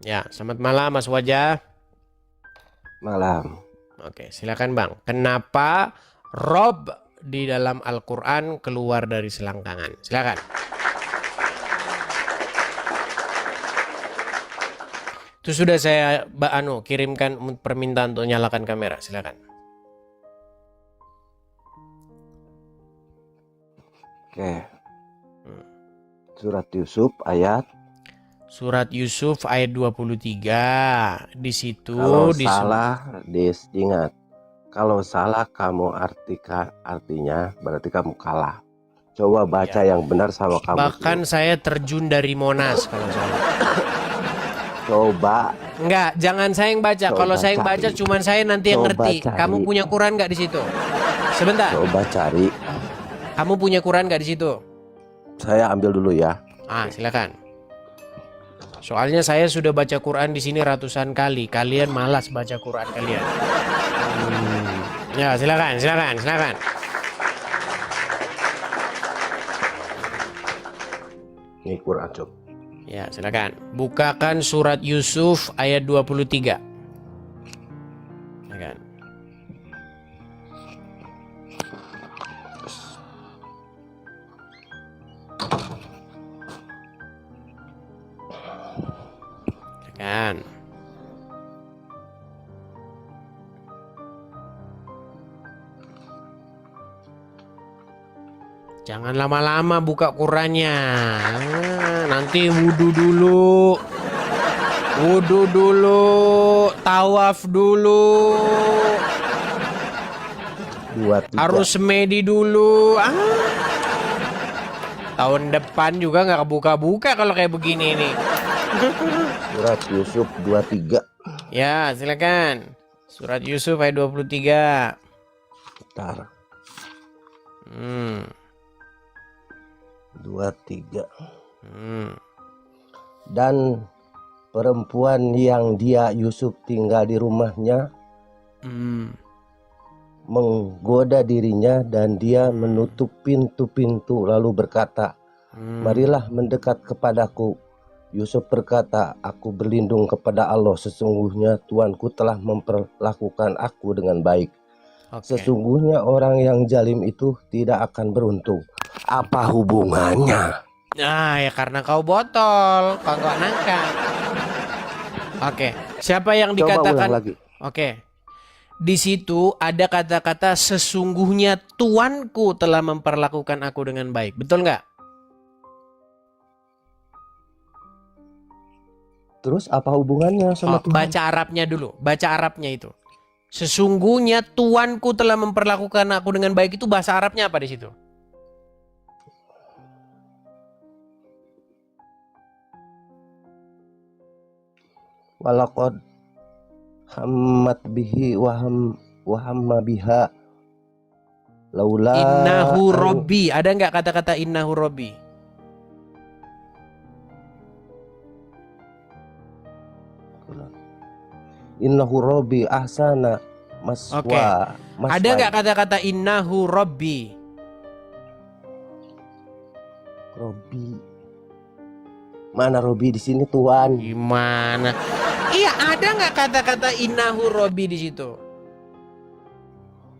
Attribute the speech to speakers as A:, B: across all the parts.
A: Ya, selamat malam Mas Wajah.
B: Malam.
A: Oke, silakan Bang. Kenapa Rob di dalam Al-Quran keluar dari selangkangan? Silakan. Itu sudah saya kirimkan permintaan untuk nyalakan kamera. Silakan.
B: Oke. Surat Yusuf ayat.
A: Surat Yusuf ayat 23. Di situ
B: Kalau salah diingat. Kalau salah kamu artinya berarti kamu kalah. Coba baca
A: Ya.
B: yang benar sama kamu.
A: Bahkan saya terjun dari Monas kalau salah.
B: Coba.
A: Enggak, jangan saya yang baca.
B: Coba
A: Kalau saya yang baca,
B: cari.
A: cuman saya nanti yang
B: Coba
A: ngerti.
B: cari.
A: Kamu punya Quran nggak di situ? Sebentar.
B: Coba cari.
A: Kamu punya Quran nggak di situ?
B: Saya ambil dulu ya.
A: Silakan. Soalnya saya sudah baca Quran di sini ratusan kali. Kalian malas baca Quran kalian. Ya, silakan.
B: Ini Quran coba.
A: Ya, silakan. Bukakan surat Yusuf ayat 23. Silakan. Silakan. Jangan lama-lama buka Qurannya. Nanti wudhu dulu, tawaf dulu,
B: 23.
A: harus semedi dulu. Tahun depan juga nggak kebuka-buka kalau kayak begini nih.
B: Surat Yusuf 23.
A: Ya, silakan. Surat Yusuf ayat 23.
B: Bentar. 23. Dan perempuan yang dia Yusuf tinggal di rumahnya menggoda dirinya dan dia menutup pintu-pintu lalu berkata, marilah mendekat kepadaku. Yusuf berkata, aku berlindung kepada Allah, sesungguhnya Tuanku telah memperlakukan aku dengan baik. Sesungguhnya orang yang zalim itu tidak akan beruntung. Apa hubungannya?
A: Ya karena kau botol, kau nggak nangka. Oke, siapa yang
B: Coba
A: dikatakan?
B: ulang lagi.
A: Oke, di situ ada kata-kata sesungguhnya Tuanku telah memperlakukan aku dengan baik. Betul nggak?
B: Terus apa hubungannya sama Tuhan?
A: Baca Arabnya dulu, baca Arabnya itu. Sesungguhnya Tuanku telah memperlakukan aku dengan baik itu bahasa Arabnya apa di situ?
B: Walaqad hammat bihi wahamma biha laula
A: Innahu Robbi. Ada nggak kata-kata innahu Robbi?
B: innahu rabbi ahsana maswa.
A: Oke. Ada nggak kata-kata innahu Robbi?
B: Robbi. Mana Robbi di sini Tuhan?
A: Gimana? Iya, ada nggak kata-kata innahu Robbi di situ?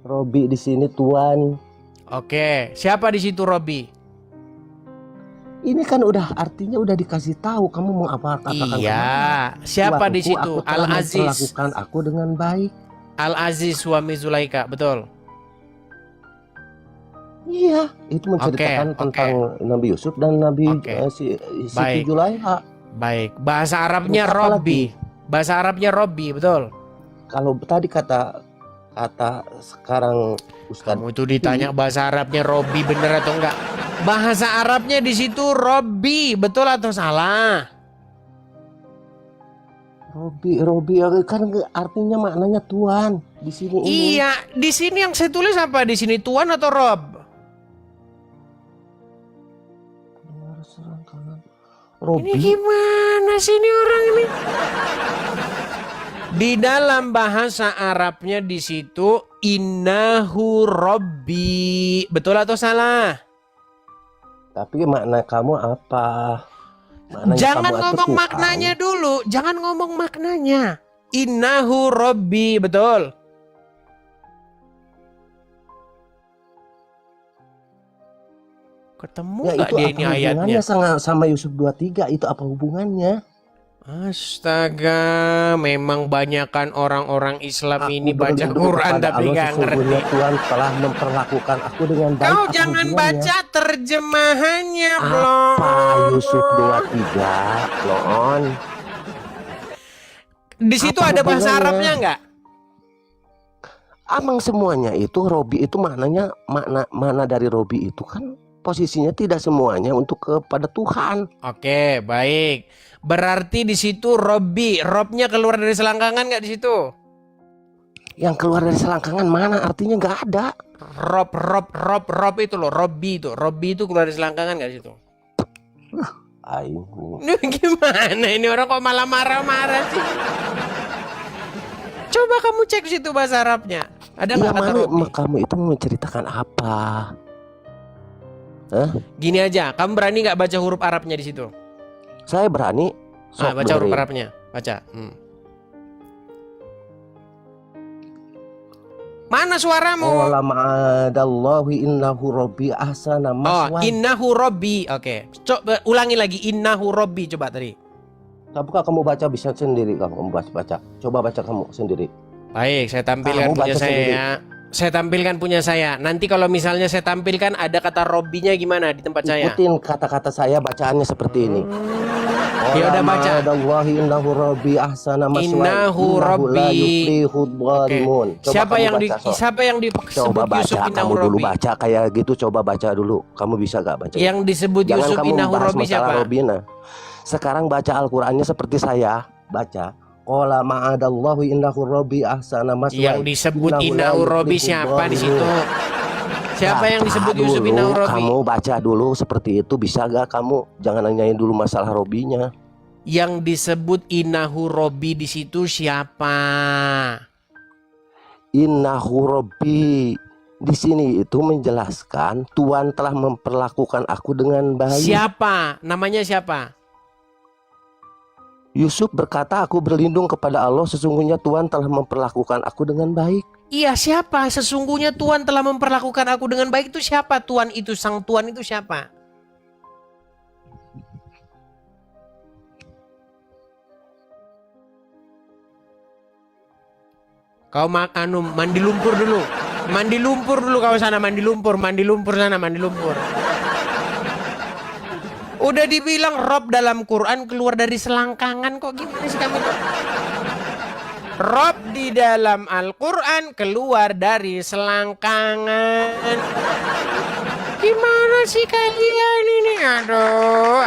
B: Robbi di sini Tuhan.
A: Oke, siapa di situ Robbi?
B: Ini kan udah artinya udah dikasih tahu, kamu mau apa katakan?
A: Iya, siapa di situ? Al-Aziz.
B: Lakukan aku dengan baik.
A: Al-Aziz suami Zulaika, betul.
B: Iya, itu menceritakan tentang Nabi Yusuf dan Nabi Siti Julaiha.
A: Baik, bahasa Arabnya Robbi. Bahasa Arabnya Robbi, betul.
B: Kalau tadi kata sekarang Ustadz,
A: kamu itu ditanya bahasa Arabnya Robbi bener atau enggak? Bahasa Arabnya di situ Robbi, betul atau salah?
B: Robbi kan artinya maknanya Tuhan di sini.
A: Iya, di sini yang saya tulis apa? Di sini Tuhan atau Rob?
B: Robbi.
A: Ini gimana sih ini orang ini? Di dalam bahasa Arabnya di situ innahu Robbi, betul atau salah?
B: Tapi makna kamu apa? Maknanya
A: Jangan
B: kamu itu
A: ngomong
B: Tuhan.
A: maknanya dulu. Jangan ngomong maknanya. Innahu Rabbi, betul. Ketemu
B: Ya
A: nggak
B: itu
A: dia
B: apa
A: ini ayatnya?
B: hubungannya sama Yusuf 23? Itu apa hubungannya?
A: Astaga, memang banyakan orang-orang Islam
B: Aku
A: ini baca
B: berlindung
A: Quran
B: kepada
A: tapi
B: Allah,
A: nggak ngerti.
B: sesungguhnya Tuhan telah memperlakukan aku dengan baik.
A: Kau
B: Apa
A: jangan
B: hubungannya?
A: baca terjemahannya,
B: Apa Yusuf
A: Blon.
B: 23, Loon?
A: Di situ
B: Apa
A: ada bahasa
B: hubungannya?
A: Arabnya nggak?
B: Amang semuanya itu Robi itu maknanya mana dari Robi itu kan posisinya tidak semuanya untuk kepada Tuhan.
A: Oke, baik. Berarti di situ Robbi, Robnya keluar dari selangkangan nggak di situ?
B: Yang keluar dari selangkangan mana artinya nggak ada.
A: Rob itu loh, Robbi itu keluar dari selangkangan nggak di situ?
B: Aing.
A: Ini gimana ini orang kok malah marah-marah sih? Coba kamu cek di situ bahasa Arabnya. Ada
B: Iya,
A: nggak kata
B: mana
A: Robbi?
B: kamu itu menceritakan apa?
A: Gini aja, kamu berani nggak baca huruf Arabnya di situ?
B: Saya berani.
A: Baca huruf Arabnya, baca. Mana suaramu?
B: Qala ma'adallahi innahu rabbi ahsana
A: Oh,
B: maswaya.
A: innahu Robbi. Oke, coba ulangi lagi innahu Robbi coba tadi.
B: Apakah kamu baca bisa sendiri kamu baca? Coba baca kamu sendiri.
A: Baik, saya tampilkan
B: Kamu
A: punya
B: baca
A: saya
B: sendiri.
A: ya. Saya tampilkan punya saya. Nanti kalau misalnya saya tampilkan ada kata Robbinya gimana di tempat saya?
B: Ikutin kata-kata saya bacaannya seperti ini.
A: Ya udah baca.
B: Ma'adallahi innahu rabbi ahsana maswaya.
A: Innahu
B: la
A: Rabbi.
B: yuflihud dhalimun. Coba
A: Siapa
B: kamu
A: yang
B: baca, Sob.
A: siapa yang disebut
B: Coba baca,
A: Yusuf
B: kamu
A: innahu
B: dulu
A: Robbi?
B: baca kayak gitu, coba baca dulu. Kamu bisa gak baca?
A: Yang disebut
B: Jangan
A: Yusuf
B: kamu
A: innahu
B: bahas
A: Robbi
B: masalah
A: siapa?
B: Robina. Sekarang baca Al-Qur'annya seperti saya baca. Qala ma'adallahi innahu rabbi ahsana maswaya.
A: Yang disebut
B: Innahu la
A: innahu Robbi
B: yuflihud
A: siapa di situ?
B: dhalimun.
A: Siapa yang
B: Baca
A: disebut Yusuf
B: dulu,
A: innahu Robbi?
B: kamu baca dulu seperti itu, bisa gak kamu? Jangan nanyain dulu masalah Robinya.
A: Yang disebut innahu Robbi di situ siapa?
B: Innahu rabbi di sini itu menjelaskan Tuhan telah memperlakukan aku dengan baik.
A: Siapa? Namanya siapa?
B: Yusuf berkata, aku berlindung kepada Allah, sesungguhnya Tuhan telah memperlakukan aku dengan baik.
A: Iya, siapa? Sesungguhnya Tuhan telah memperlakukan aku dengan baik itu siapa? Tuhan itu, sang Tuhan itu siapa? Kau mandi lumpur dulu. Mandi lumpur dulu kau sana, mandi lumpur sana, mandi lumpur. Udah dibilang Rob dalam Quran keluar dari selangkangan, kok gimana sih kamu tuh? Rob di dalam Al-Quran keluar dari selangkangan. Gimana sih kalian ini? Aduh.